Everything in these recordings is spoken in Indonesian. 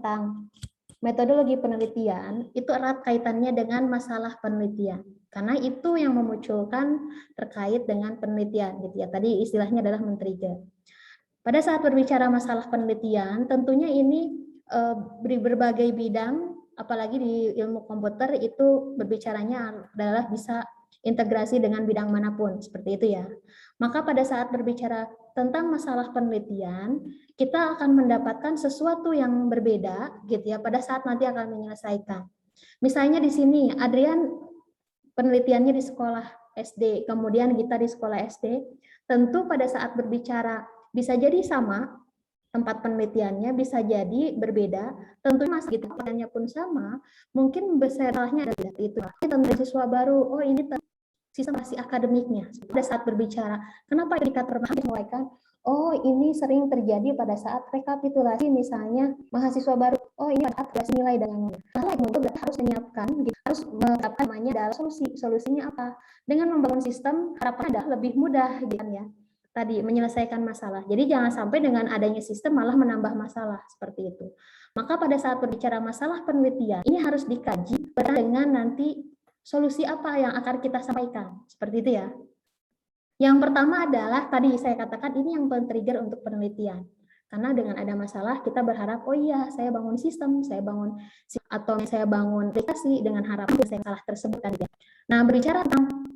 tentang metodologi penelitian, itu erat kaitannya dengan masalah penelitian. Karena itu yang memunculkan terkait dengan penelitian, gitu ya. Tadi istilahnya adalah men-trigger. Pada saat berbicara masalah penelitian, tentunya ini berbagai bidang, apalagi di ilmu komputer itu berbicaranya adalah bisa integrasi dengan bidang manapun, seperti itu ya. Maka pada saat berbicara tentang masalah penelitian, kita akan mendapatkan sesuatu yang berbeda, gitu ya, pada saat nanti akan menyelesaikan. Misalnya di sini, Adrian penelitiannya di sekolah SD, kemudian kita di sekolah SD, tentu pada saat berbicara bisa jadi sama, tempat penelitiannya bisa jadi berbeda, tentu mas gitu, penelitiannya pun sama, mungkin besarnya ada itu. Tentu siswa baru, oh ini sistem masih akademiknya. Pada saat berbicara, kenapa indikator menyampaikan, oh ini sering terjadi pada saat rekapitulasi misalnya mahasiswa baru, oh ini ada nilai dan yang lain. Nah, itu harus menyiapkan, harus menetapkan namanya adalah solusinya apa? Dengan membangun sistem harapannya adalah lebih mudah, gitu kan ya. Tadi menyelesaikan masalah. Jadi jangan sampai dengan adanya sistem malah menambah masalah seperti itu. Maka pada saat berbicara masalah penelitian, ini harus dikaji dengan nanti solusi apa yang akan kita sampaikan, seperti itu ya. Yang pertama adalah tadi saya katakan ini yang men-trigger untuk penelitian. Karena dengan ada masalah kita berharap, oh iya saya bangun sistem, saya bangun atau saya bangun aplikasi dengan harapan saya salah tersebut kan ya. Nah, berbicara tentang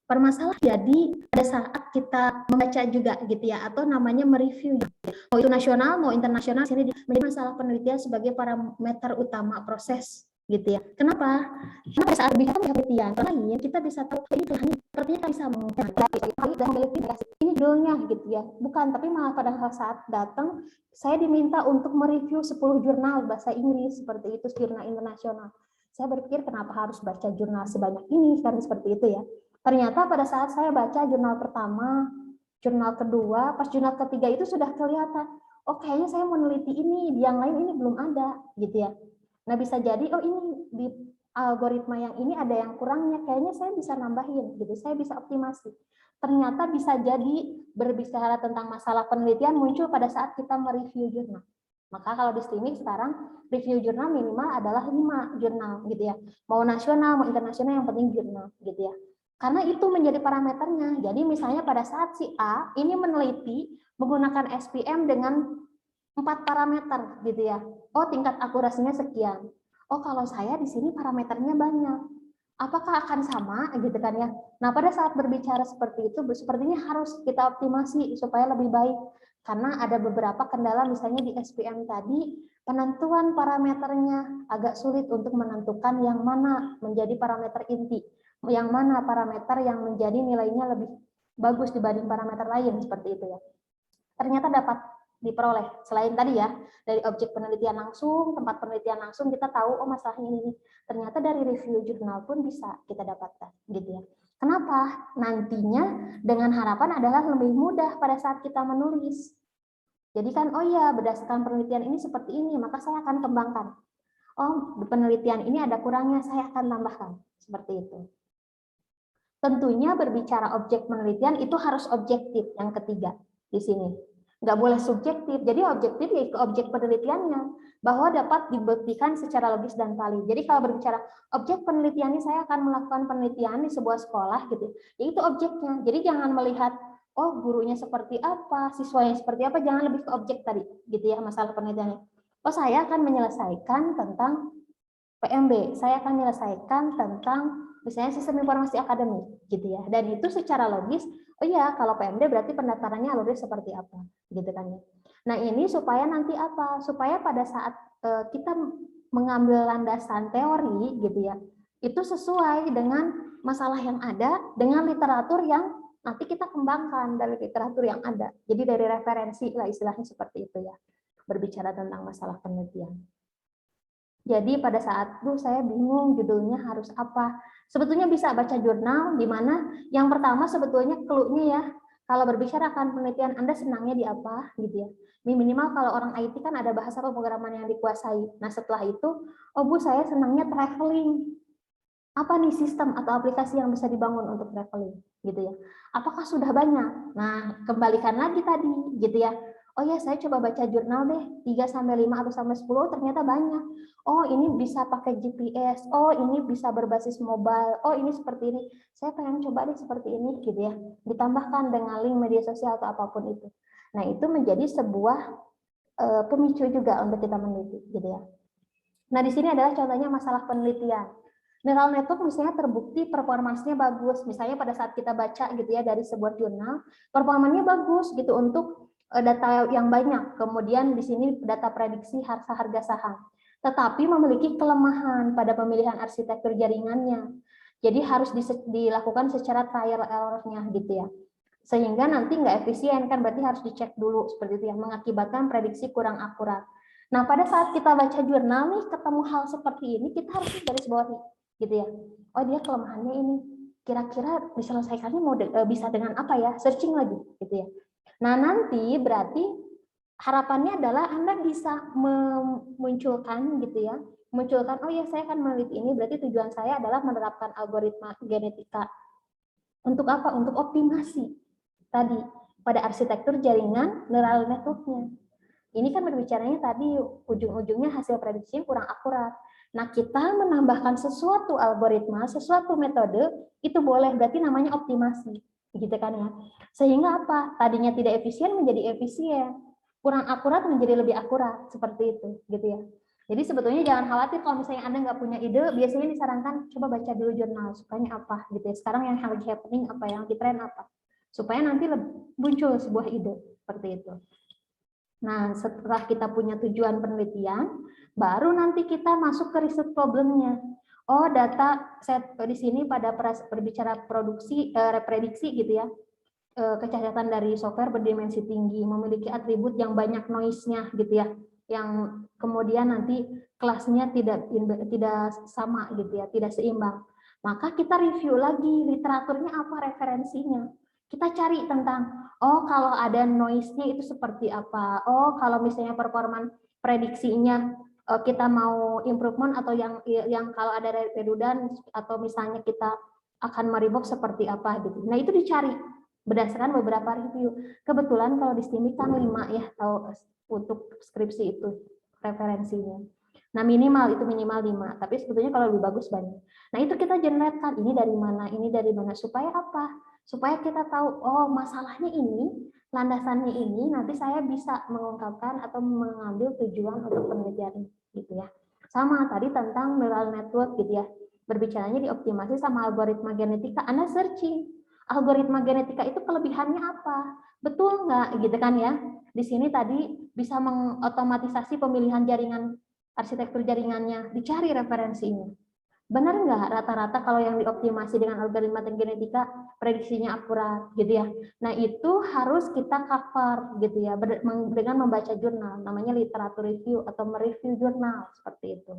permasalahan jadi pada saat kita membaca juga gitu ya, atau namanya mereview, mau itu nasional mau internasional, sini menjadi masalah penelitian sebagai parameter utama proses gitu ya. Kenapa? Karena pada saat bicara penelitian lain kita bisa tahu ini tuh sepertinya kan bisa dan ini judulnya gitu ya, bukan, tapi malah pada saat datang saya diminta untuk mereview 10 jurnal bahasa Inggris seperti itu, jurnal internasional. Saya berpikir kenapa harus baca jurnal sebanyak ini, kan seperti itu ya. Ternyata pada saat saya baca jurnal pertama, jurnal kedua, pas jurnal ketiga itu sudah kelihatan, oh kayaknya saya meneliti ini, yang lain ini belum ada, gitu ya. Nah bisa jadi, oh ini di algoritma yang ini ada yang kurangnya, kayaknya saya bisa nambahin, gitu, saya bisa optimasi. Ternyata bisa jadi berbicara tentang masalah penelitian muncul pada saat kita mereview jurnal. Maka kalau di streaming sekarang review jurnal minimal adalah 5 jurnal, gitu ya. Mau nasional, mau internasional, yang penting jurnal, gitu ya. Karena itu menjadi parameternya. Jadi misalnya pada saat si A ini meneliti menggunakan SPM dengan 4 parameter gitu ya. Oh, tingkat akurasinya sekian. Oh, kalau saya di sini parameternya banyak. Apakah akan sama gitu kan ya. Nah, pada saat berbicara seperti itu sepertinya harus kita optimasi supaya lebih baik. Karena ada beberapa kendala misalnya di SPM tadi, penentuan parameternya agak sulit untuk menentukan yang mana menjadi parameter inti, yang mana parameter yang menjadi nilainya lebih bagus dibanding parameter lain, seperti itu ya. Ternyata dapat diperoleh selain tadi ya, dari objek penelitian langsung, tempat penelitian langsung, kita tahu oh masalahnya ini. Ternyata dari review jurnal pun bisa kita dapatkan, gitu ya. Kenapa? Nantinya dengan harapan adalah lebih mudah pada saat kita menulis. Jadi kan, oh ya berdasarkan penelitian ini seperti ini, maka saya akan kembangkan. Oh, penelitian ini ada kurangnya, saya akan tambahkan. Seperti itu. Tentunya berbicara objek penelitian itu harus objektif, yang ketiga di sini. Nggak boleh subjektif, jadi objektif ya ke objek penelitiannya, bahwa dapat dibuktikan secara logis dan valid. Jadi kalau berbicara objek penelitian ini, saya akan melakukan penelitian di sebuah sekolah, gitu, ya itu objeknya. Jadi jangan melihat, oh gurunya seperti apa, siswanya seperti apa, jangan lebih ke objek tadi, gitu ya, masalah penelitiannya. Oh saya akan menyelesaikan tentang PMB, saya akan menyelesaikan tentang misalnya sistem informasi akademik, gitu ya. Dan itu secara logis, oh iya kalau PMD berarti pendaftarannya alurnya seperti apa, gitu kan ya. Nah ini supaya nanti apa? Supaya pada saat kita mengambil landasan teori, gitu ya, itu sesuai dengan masalah yang ada, dengan literatur yang nanti kita kembangkan dari literatur yang ada. Jadi dari referensi lah istilahnya seperti itu ya, berbicara tentang masalah penelitian. Jadi pada saat itu saya bingung judulnya harus apa. Sebetulnya bisa baca jurnal di mana yang pertama sebetulnya clue-nya ya. Kalau berbicara akan penelitian Anda senangnya di apa gitu ya. Minimal kalau orang IT kan ada bahasa pemrograman yang dikuasai. Nah setelah itu, oh Bu saya senangnya traveling. Apa nih sistem atau aplikasi yang bisa dibangun untuk traveling gitu ya. Apakah sudah banyak? Nah kembalikan lagi tadi gitu ya. Oh ya, saya coba baca jurnal deh, 3 sampai 5 atau sampai 10 ternyata banyak. Oh, ini bisa pakai GPS. Oh, ini bisa berbasis mobile. Oh, ini seperti ini. Saya pengen coba deh seperti ini gitu ya. Ditambahkan dengan link media sosial atau apapun itu. Nah, itu menjadi sebuah pemicu juga untuk kita meneliti gitu ya. Nah, di sini adalah contohnya masalah penelitian. Neural network misalnya terbukti performansnya bagus. Misalnya pada saat kita baca gitu ya dari sebuah jurnal, performanya bagus gitu untuk data yang banyak. Kemudian di sini data prediksi harga saham. Tetapi memiliki kelemahan pada pemilihan arsitektur jaringannya. Jadi harus dilakukan secara trial error-nya gitu ya. Sehingga nanti nggak efisien, kan berarti harus dicek dulu seperti itu yang mengakibatkan prediksi kurang akurat. Nah, pada saat kita baca jurnal nih ketemu hal seperti ini, kita harus garis bawahi gitu ya. Oh, dia kelemahannya ini. Kira-kira diselesaikannya bisa dengan apa ya? Searching lagi gitu ya. Nah, nanti berarti harapannya adalah Anda bisa memunculkan gitu ya. Munculkan, oh ya saya akan meneliti ini, berarti tujuan saya adalah menerapkan algoritma genetika. Untuk apa? Untuk optimasi tadi pada arsitektur jaringan neural network-nya. Ini kan berbicaranya tadi ujung-ujungnya hasil prediksi kurang akurat. Nah, kita menambahkan sesuatu algoritma, sesuatu metode, itu boleh, berarti namanya optimasi. Gitu kan ya. Sehingga apa? Tadinya tidak efisien menjadi efisien. Kurang akurat menjadi lebih akurat, seperti itu. Gitu ya. Jadi sebetulnya jangan khawatir kalau misalnya Anda nggak punya ide, biasanya disarankan coba baca dulu jurnal, sukanya apa gitu ya. Sekarang yang lagi happening apa, yang lagi tren apa. Supaya nanti muncul sebuah ide, seperti itu. Nah, setelah kita punya tujuan penelitian, baru nanti kita masuk ke riset problemnya. Oh, data set di sini pada berbicara prediksi gitu ya. Kecacatan dari software berdimensi tinggi, memiliki atribut yang banyak noise-nya gitu ya. Yang kemudian nanti kelasnya tidak sama gitu ya, tidak seimbang. Maka kita review lagi literaturnya apa, referensinya. Kita cari tentang, oh kalau ada noise-nya itu seperti apa. Oh kalau misalnya performa prediksinya kita mau improvement atau yang kalau ada redundan atau misalnya kita akan merevok seperti apa gitu. Nah itu dicari berdasarkan beberapa review. Kebetulan kalau di STIMIK kan 5 ya kalau untuk skripsi itu referensinya. Nah minimal 5, tapi sebetulnya kalau lebih bagus banyak. Nah itu kita generate ini dari mana, supaya apa? Supaya kita tahu, oh masalahnya ini, landasannya ini, nanti saya bisa mengungkapkan atau mengambil tujuan untuk penelitian gitu ya. Sama tadi tentang neural network gitu ya, berbicaranya dioptimasi sama algoritma genetika, Anda searching, algoritma genetika itu kelebihannya apa? Betul nggak gitu kan ya? Di sini tadi bisa mengotomatisasi pemilihan jaringan, arsitektur jaringannya, dicari referensinya. Benar nggak rata-rata kalau yang dioptimasi dengan algoritma genetika prediksinya akurat gitu ya. Nah itu harus kita cover gitu ya dengan membaca jurnal, namanya literatur review atau mereview jurnal seperti itu.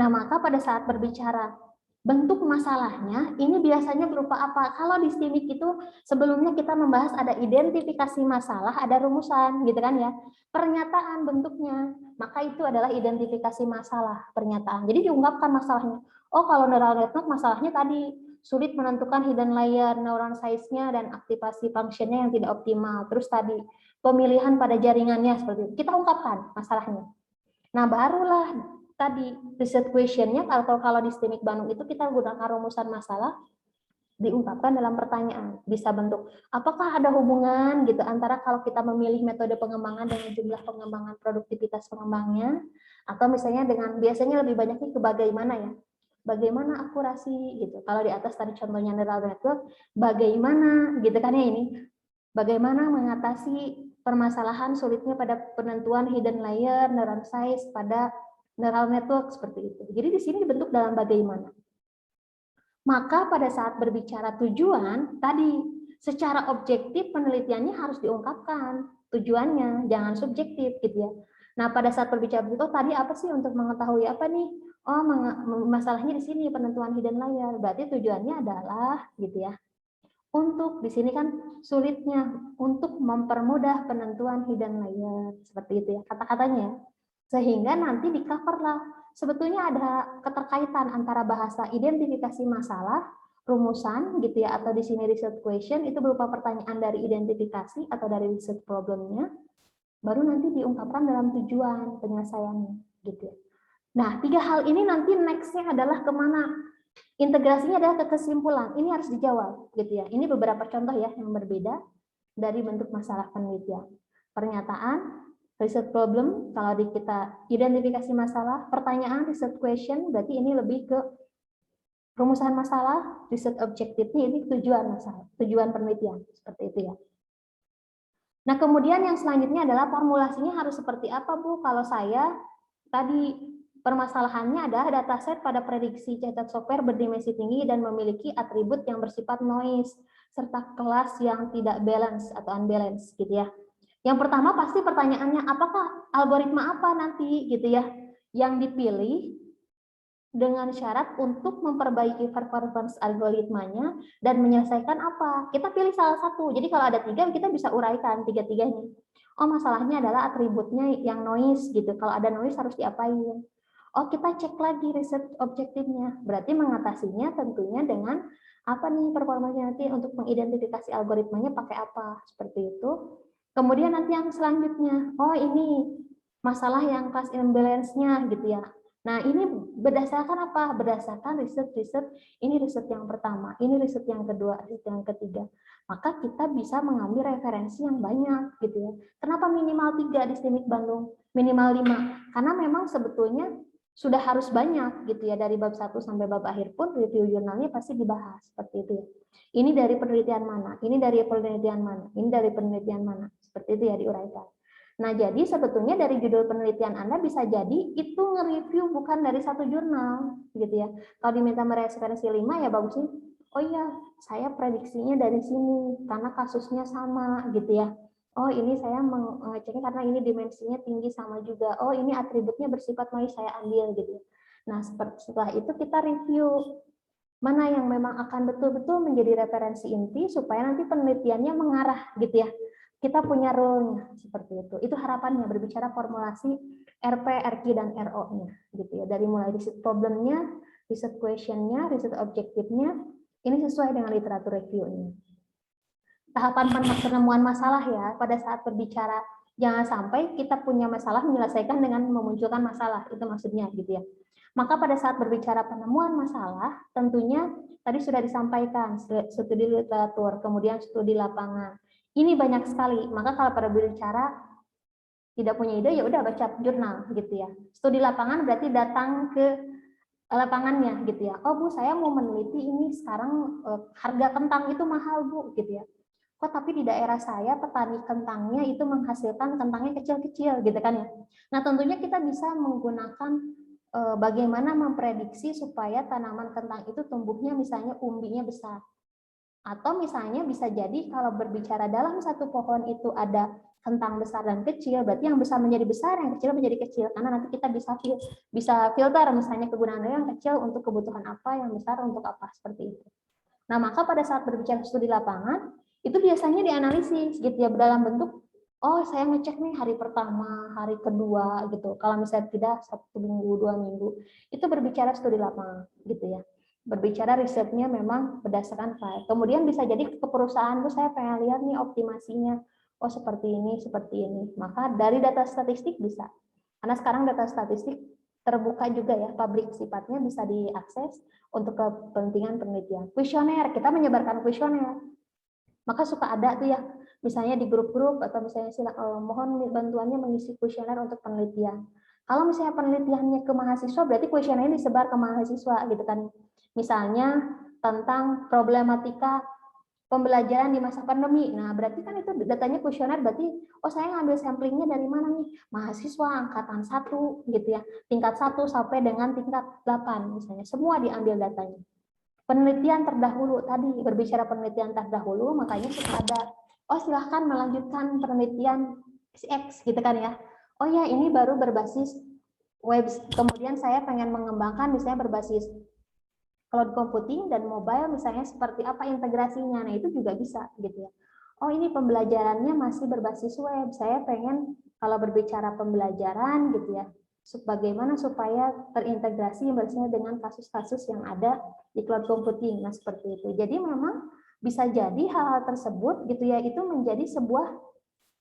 Nah maka pada saat berbicara bentuk masalahnya, ini biasanya berupa apa? Kalau di STIMIK itu sebelumnya kita membahas ada identifikasi masalah, ada rumusan gitu kan ya. Pernyataan bentuknya, maka itu adalah identifikasi masalah, pernyataan. Jadi diungkapkan masalahnya. Oh kalau neural network masalahnya tadi sulit menentukan hidden layer, neuron size-nya dan aktivasi function-nya yang tidak optimal. Terus tadi pemilihan pada jaringannya seperti itu. Kita ungkapkan masalahnya. Nah barulah tadi research question-nya atau kalau di STIMIK Bandung itu kita gunakan rumusan masalah diungkapkan dalam pertanyaan. Bisa bentuk apakah ada hubungan gitu antara kalau kita memilih metode pengembangan dengan jumlah pengembangan produktivitas pengembangnya, atau misalnya dengan biasanya lebih banyaknya ke bagaimana ya. Bagaimana akurasi gitu. Kalau di atas tadi contohnya neural network, bagaimana gitu kan ya ini. Bagaimana mengatasi permasalahan sulitnya pada penentuan hidden layer, neuron size pada neural network seperti itu. Jadi di sini dibentuk dalam bagaimana. Maka pada saat berbicara tujuan, tadi secara objektif penelitiannya harus diungkapkan tujuannya, jangan subjektif gitu ya. Nah pada saat berbicara itu tadi apa sih untuk mengetahui apa nih? Oh masalahnya di sini penentuan hidden layer. Berarti tujuannya adalah gitu ya. Untuk di sini kan sulitnya untuk mempermudah penentuan hidden layer seperti itu ya kata-katanya. Sehingga nanti di cover lah sebetulnya ada keterkaitan antara bahasa identifikasi masalah, rumusan gitu ya, atau di sini research question itu berupa pertanyaan dari identifikasi atau dari research problemnya, baru nanti diungkapkan dalam tujuan penyelesaiannya gitu ya. Nah, 3 hal ini nanti next-nya adalah kemana? Integrasinya adalah ke kesimpulan. Ini harus dijawab gitu ya. Ini beberapa contoh ya yang berbeda dari bentuk masalah penelitian. Pernyataan, research problem, kalau kita identifikasi masalah, pertanyaan, research question, berarti ini lebih ke rumusan masalah, research objektifnya ini tujuan masalah, tujuan penelitian, seperti itu ya. Nah, kemudian yang selanjutnya adalah formulasinya harus seperti apa, Bu? Kalau saya tadi permasalahannya adalah dataset pada prediksi cetak software berdimensi tinggi dan memiliki atribut yang bersifat noise serta kelas yang tidak balance atau unbalance gitu ya. Yang pertama pasti pertanyaannya apakah algoritma apa nanti gitu ya yang dipilih dengan syarat untuk memperbaiki performance algoritmanya dan menyelesaikan apa. Kita pilih salah satu. Jadi kalau ada 3 kita bisa uraikan 3-3-nya. Oh, masalahnya adalah atributnya yang noise gitu. Kalau ada noise harus diapain? Oh, kita cek lagi research objektifnya. Berarti mengatasinya tentunya dengan apa nih performanya nanti untuk mengidentifikasi algoritmanya pakai apa, seperti itu. Kemudian nanti yang selanjutnya, oh ini masalah yang class imbalance-nya gitu ya. Nah, ini berdasarkan apa? Berdasarkan riset, ini riset yang pertama, ini riset yang kedua, riset yang ketiga. Maka kita bisa mengambil referensi yang banyak gitu ya. Kenapa minimal 3 di STIMIK Bandung? Minimal 5? Karena memang sebetulnya sudah harus banyak gitu ya, dari bab 1 sampai bab akhir pun review jurnalnya pasti dibahas seperti itu ya. Ini dari penelitian mana? Ini dari penelitian mana? Ini dari penelitian mana? Seperti itu ya diuraikan. Nah, jadi sebetulnya dari judul penelitian Anda bisa jadi itu nge-review bukan dari satu jurnal gitu ya. Kalau diminta mereferensi 5 ya bagusnya, oh iya, saya prediksinya dari sini karena kasusnya sama gitu ya. Oh, ini saya mengeceknya karena ini dimensinya tinggi sama juga. Oh, ini atributnya bersifat noise saya ambil gitu. Nah, setelah itu kita review mana yang memang akan betul-betul menjadi referensi inti supaya nanti penelitiannya mengarah gitu ya. Kita punya role-nya seperti itu. Itu harapannya berbicara formulasi RP, RQ, dan RO-nya gitu ya. Dari mulai riset problemnya, riset question-nya, riset objektifnya, ini sesuai dengan literatur review-nya. Tahapan penemuan masalah ya, pada saat berbicara jangan sampai kita punya masalah menyelesaikan dengan memunculkan masalah, itu maksudnya gitu ya. Maka pada saat berbicara penemuan masalah, tentunya tadi sudah disampaikan studi literatur, kemudian studi lapangan. Ini banyak sekali. Maka kalau pada berbicara tidak punya ide, ya udah baca jurnal gitu ya. Studi lapangan berarti datang ke lapangannya gitu ya. Oh Bu, saya mau meneliti ini sekarang harga kentang itu mahal Bu gitu ya. Kok tapi di daerah saya petani kentangnya itu menghasilkan kentangnya kecil-kecil gitu kan ya. Nah, tentunya kita bisa menggunakan bagaimana memprediksi supaya tanaman kentang itu tumbuhnya misalnya umbinya besar. Atau misalnya bisa jadi kalau berbicara dalam satu pohon itu ada kentang besar dan kecil, berarti yang besar menjadi besar, yang kecil menjadi kecil. Karena nanti kita bisa filter misalnya kegunaan yang kecil untuk kebutuhan apa, yang besar untuk apa, seperti itu. Nah, maka pada saat berbicara studi lapangan, itu biasanya dianalisis gitu ya, dalam bentuk oh saya ngecek nih hari pertama, hari kedua gitu. Kalau misalnya tidak 1 minggu, 2 minggu, itu berbicara studi lapangan gitu ya. Berbicara risetnya memang berdasarkan file. Kemudian bisa jadi ke perusahaan, saya pengen lihat nih optimasinya. Oh seperti ini, seperti ini. Maka dari data statistik bisa. Karena sekarang data statistik terbuka juga ya, publik sifatnya bisa diakses untuk kepentingan penelitian. Kuesioner, kita menyebarkan kuesioner. Maka suka ada tuh ya, misalnya di grup-grup atau misalnya mohon bantuannya mengisi kuesioner untuk penelitian. Kalau misalnya penelitiannya ke mahasiswa, berarti kuesionernya disebar ke mahasiswa gitu kan. Misalnya tentang problematika pembelajaran di masa pandemi. Nah, berarti kan itu datanya kuesioner, berarti oh saya ngambil samplingnya dari mana nih? Mahasiswa angkatan 1 gitu ya. Tingkat 1 sampai dengan tingkat 8 misalnya. Semua diambil datanya. Penelitian terdahulu tadi berbicara penelitian terdahulu, makanya suka ada oh silahkan melanjutkan penelitian X gitu kan ya. Oh ya ini baru berbasis web, kemudian saya pengen mengembangkan misalnya berbasis cloud computing dan mobile misalnya seperti apa integrasinya. Nah itu juga bisa gitu ya. Oh ini pembelajarannya masih berbasis web, saya pengen kalau berbicara pembelajaran gitu ya, bagaimana supaya terintegrasi bersama dengan kasus-kasus yang ada di cloud computing. Nah, seperti itu. Jadi memang bisa jadi hal-hal tersebut gitu ya, itu menjadi sebuah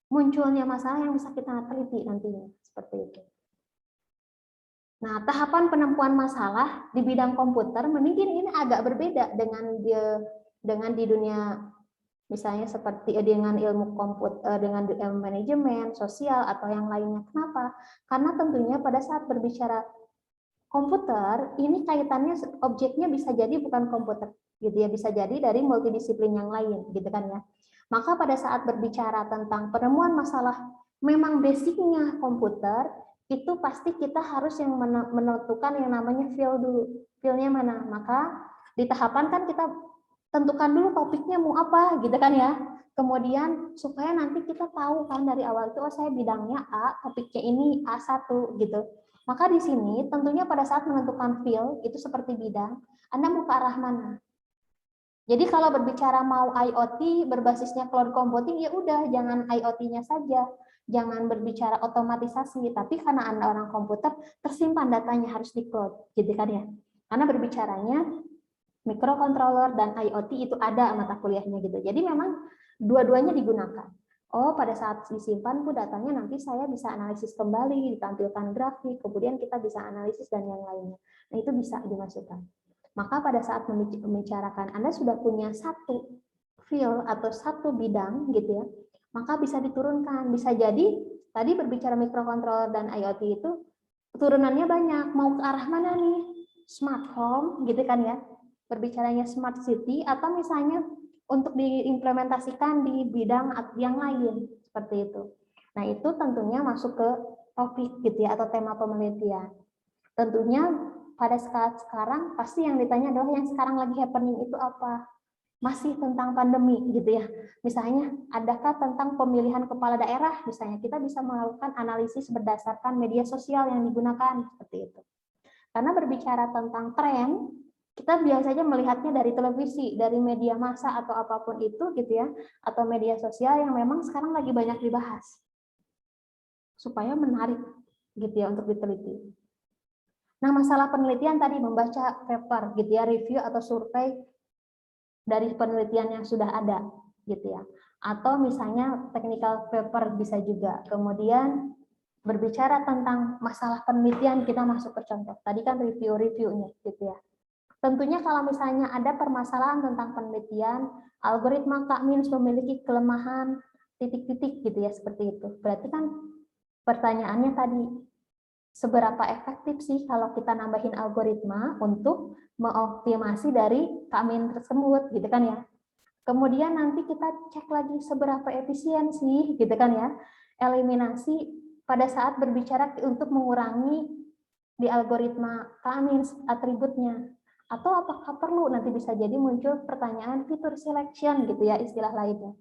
munculnya masalah yang bisa kita teliti nantinya, seperti itu. Nah, tahapan penemuan masalah di bidang komputer mungkin ini agak berbeda dengan di dunia misalnya seperti dengan ilmu komputer, dengan ilmu manajemen, sosial atau yang lainnya. Kenapa? Karena tentunya pada saat berbicara komputer, ini kaitannya objeknya bisa jadi bukan komputer, gitu ya, bisa jadi dari multidisiplin yang lain, gitu kan ya. Maka pada saat berbicara tentang penemuan masalah, memang basicnya komputer, itu pasti kita harus yang menentukan yang namanya field dulu. Fieldnya mana? Maka di tahapan kan kita tentukan dulu topiknya mau apa, gitu kan ya. Kemudian supaya nanti kita tahu kan dari awal itu, oh saya bidangnya A, topiknya ini A1 gitu. Maka di sini tentunya pada saat menentukan field itu seperti bidang, Anda mau ke arah mana? Jadi kalau berbicara mau IoT berbasisnya cloud computing, ya udah jangan IoT-nya saja, jangan berbicara otomatisasi, tapi karena Anda orang komputer, tersimpan datanya harus di cloud, gitu kan ya. Karena berbicaranya microcontroller dan IoT itu ada mata kuliahnya gitu. Jadi memang dua-duanya digunakan. Oh, pada saat disimpan datanya nanti saya bisa analisis kembali, ditampilkan grafik, kemudian kita bisa analisis dan yang lainnya. Nah, itu bisa dimasukkan. Maka pada saat membicarakan Anda sudah punya satu field atau satu bidang gitu ya, maka bisa diturunkan. Bisa jadi tadi berbicara microcontroller dan IoT itu turunannya banyak. Mau ke arah mana nih? Smart home gitu kan ya. Berbicaranya smart city atau misalnya untuk diimplementasikan di bidang yang lain seperti itu. Nah, itu tentunya masuk ke topik gitu ya atau tema penelitian. Tentunya pada saat sekarang pasti yang ditanya adalah yang sekarang lagi happening itu apa? Masih tentang pandemi gitu ya. Misalnya adakah tentang pemilihan kepala daerah, misalnya kita bisa melakukan analisis berdasarkan media sosial yang digunakan seperti itu. Karena berbicara tentang tren, kita biasanya melihatnya dari televisi, dari media massa atau apapun itu gitu ya, atau media sosial yang memang sekarang lagi banyak dibahas. Supaya menarik gitu ya untuk diteliti. Nah, masalah penelitian tadi membaca paper gitu ya, review atau survei dari penelitian yang sudah ada gitu ya. Atau misalnya technical paper bisa juga. Kemudian berbicara tentang masalah penelitian kita masuk ke contoh. Tadi kan review-reviewnya gitu ya. Tentunya kalau misalnya ada permasalahan tentang penelitian, algoritma K-means memiliki kelemahan titik-titik gitu ya seperti itu. Berarti kan pertanyaannya tadi, seberapa efektif sih kalau kita nambahin algoritma untuk mengoptimasi dari K-mean tersebut gitu kan ya. Kemudian nanti kita cek lagi seberapa efisien sih gitu kan ya. Eliminasi pada saat berbicara untuk mengurangi di algoritma K-means atributnya. Atau apakah perlu nanti bisa jadi muncul pertanyaan fitur selection gitu ya istilah lainnya.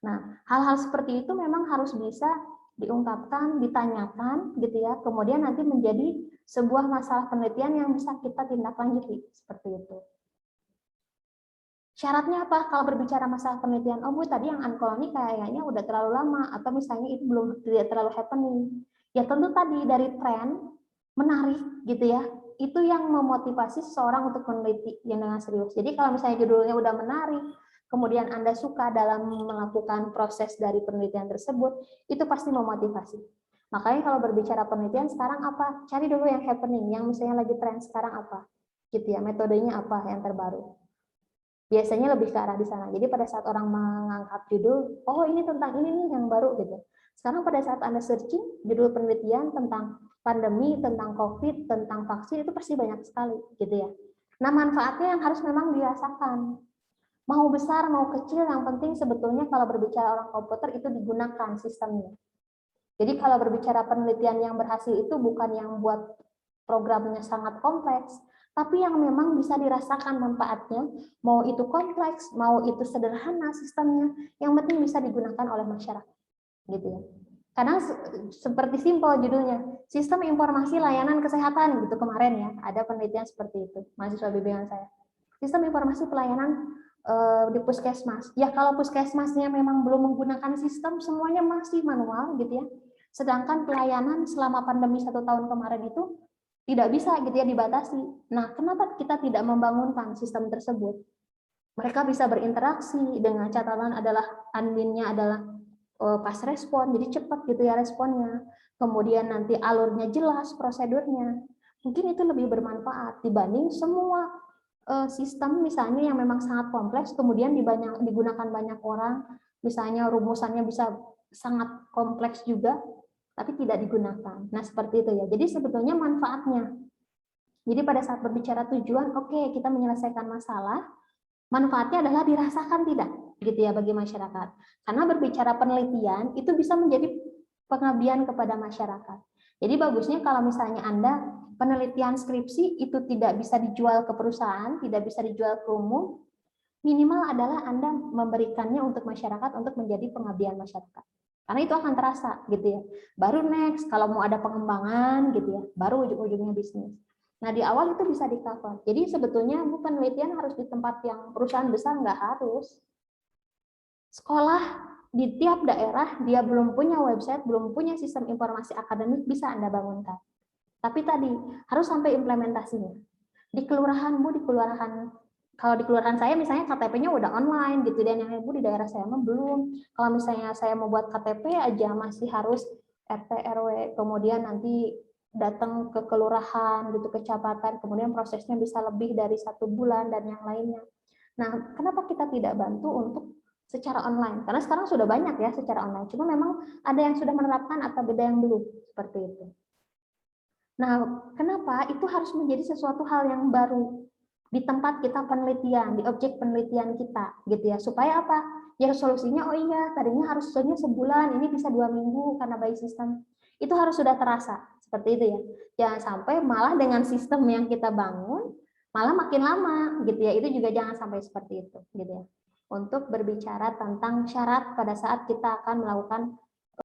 Nah, hal-hal seperti itu memang harus bisa diungkapkan, ditanyakan gitu ya, kemudian nanti menjadi sebuah masalah penelitian yang bisa kita tindak lanjuti seperti itu. Syaratnya apa kalau berbicara masalah penelitian? Oh Bu, tadi yang uncolony kayaknya udah terlalu lama atau misalnya itu belum tidak terlalu happening. Ya tentu tadi dari tren menarik gitu ya, itu yang memotivasi seseorang untuk meneliti yang dengan serius. Jadi kalau misalnya judulnya udah menarik, kemudian Anda suka dalam melakukan proses dari penelitian tersebut, itu pasti memotivasi. Makanya kalau berbicara penelitian sekarang apa? Cari dulu yang happening, yang misalnya lagi tren sekarang apa, gitu ya, metodenya apa yang terbaru. Biasanya lebih ke arah di sana. Jadi pada saat orang mengangkat judul, oh ini tentang ini nih yang baru gitu. Sekarang pada saat Anda searching judul penelitian tentang pandemi, tentang COVID, tentang vaksin, itu pasti banyak sekali gitu ya. Nah, manfaatnya yang harus memang dirasakan. Mau besar, mau kecil, yang penting sebetulnya kalau berbicara orang komputer itu digunakan sistemnya. Jadi kalau berbicara penelitian yang berhasil itu bukan yang buat programnya sangat kompleks, tapi yang memang bisa dirasakan manfaatnya, mau itu kompleks, mau itu sederhana sistemnya, yang penting bisa digunakan oleh masyarakat. Gitu ya. Karena seperti simpel judulnya, sistem informasi layanan kesehatan gitu kemarin ya, ada penelitian seperti itu, mahasiswa bimbingan saya. Sistem informasi pelayanan di puskesmas. Ya kalau puskesmasnya memang belum menggunakan sistem, semuanya masih manual gitu ya. Sedangkan pelayanan selama pandemi 1 tahun kemarin itu tidak bisa gitu ya, dibatasi. Nah, kenapa kita tidak membangunkan sistem tersebut? Mereka bisa berinteraksi dengan catatan adalah adminnya adalah pas respon, jadi cepat gitu ya responnya. Kemudian nanti alurnya jelas, prosedurnya. Mungkin itu lebih bermanfaat dibanding semua sistem misalnya yang memang sangat kompleks, kemudian digunakan banyak orang, misalnya rumusannya bisa sangat kompleks juga, tapi tidak digunakan. Nah, seperti itu ya. Jadi sebetulnya manfaatnya. Jadi pada saat berbicara tujuan, oke, kita menyelesaikan masalah, manfaatnya adalah dirasakan tidak, gitu ya bagi masyarakat. Karena berbicara penelitian itu bisa menjadi pengabdian kepada masyarakat. Jadi bagusnya kalau misalnya Anda penelitian skripsi itu tidak bisa dijual ke perusahaan, tidak bisa dijual ke umum, minimal adalah Anda memberikannya untuk masyarakat untuk menjadi pengabdian masyarakat. Karena itu akan terasa gitu ya. Baru next kalau mau ada pengembangan gitu ya, baru ujung-ujungnya bisnis. Nah, di awal itu bisa di-cover. Jadi sebetulnya penelitian harus di tempat yang perusahaan besar, nggak harus. Sekolah di tiap daerah dia belum punya website, belum punya sistem informasi akademik, bisa Anda bangunkan. Tapi tadi harus sampai implementasinya. Di kelurahanmu, kalau di kelurahan saya misalnya KTP-nya udah online gitu, dan yang ibu di daerah saya mah belum. Kalau misalnya saya mau buat KTP aja masih harus RT RW, kemudian nanti datang ke kelurahan gitu, kecamatan, kemudian prosesnya bisa lebih dari 1 bulan dan yang lainnya. Nah, kenapa kita tidak bantu untuk secara online? Karena sekarang sudah banyak ya secara online. Cuma memang ada yang sudah menerapkan atau beda yang belum, seperti itu. Nah, kenapa itu harus menjadi sesuatu hal yang baru di tempat kita penelitian, di objek penelitian kita, gitu ya. Supaya apa? Ya solusinya, oh iya, tadinya harusnya sebulan, ini bisa 2 minggu karena by system. Itu harus sudah terasa, seperti itu ya. Jangan sampai malah dengan sistem yang kita bangun, malah makin lama, gitu ya. Itu juga jangan sampai seperti itu, gitu ya. Untuk berbicara tentang syarat pada saat kita akan melakukan